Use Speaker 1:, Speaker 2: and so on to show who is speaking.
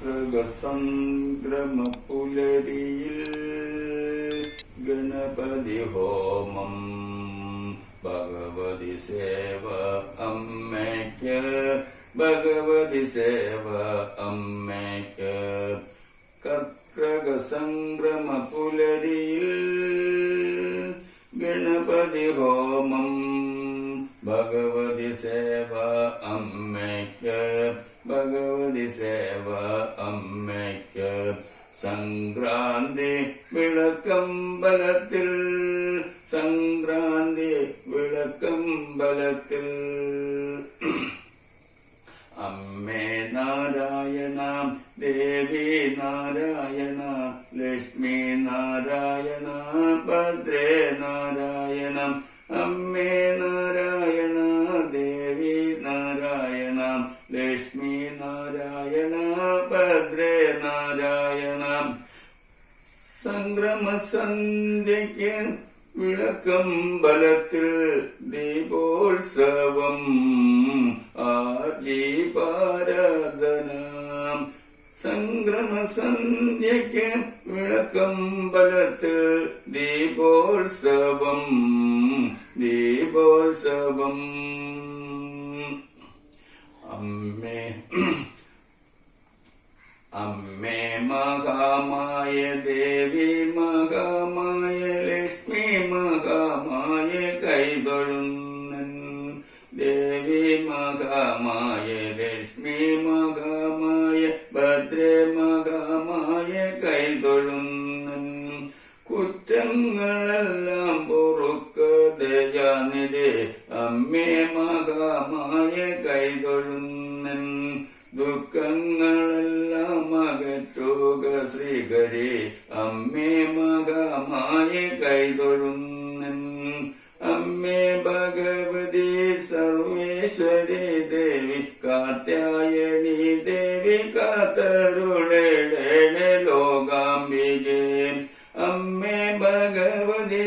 Speaker 1: കർക്കൃഗസംക്രമപുലരിയിൽ ഗണപതി ഹോമം ഭഗവതി സേവ അമ്മയ്ക്ക് ഭഗവതി സേവ അമ്മയ്ക്ക് കർക്കൃഗസംക്രമപുലരിയിൽ ഗണപതി ഹോമം ഭഗവതി സേവ അമ്മയ്ക്ക് ഭഗവതി സേവ അമ്മയ്ക്ക് സംക്രാന്തി വിളക്കമ്പലത്തിൽ സംക്രാന്തി വിളക്കമ്പലത്തിൽ അമ്മേ നാരായണ ദേവി നാരായണ ലക്ഷ്മി നാരായണ ഭദ്രേ നാരായണ അമ്മേ നാരായണ ദേവി നാരായണ ലക്ഷ്മി നാരായണ ഭദ്രേ നാരായണ സംക്രമസന്ധ്യയ്ക്ക് വിളക്കമ്പലത്തിൽ ദീപോത്സവം ആദീപാരാധന സംക്രമസന്ധ്യയ്ക്ക് വിളക്കമ്പലത്തിൽ ദീപോത്സവം ദീപോത്സവം അമ്മേ അമ്മേ മഹാമായ ദേവി മഹാമായ ലക്ഷ്മി മഹാമായ കൈതൊഴുന്നൻ ദേവി മഹാമായ ലക്ഷ്മി മഹാമായ ഭദ്രേ മഹാമായ കൈതൊഴുന്നൻ കുറ്റങ്ങളെല്ലാം പൊറുക്ക ദയാനിധി അമ്മേ മഹാമായ കൈതൊഴുന്നൻ ദുഃഖങ്ങളെല്ലാം അകറ്റുക ശ്രീകരി അമ്മേ മഹാമായ കൈതൊഴുന്നൻ അമ്മേ ഭഗവതി സർവേശ്വരി ദേവി കാത്യായണി ദേവി കാത്തരുളേടേ ലോകാംബികേ അമ്മേ ഭഗവതി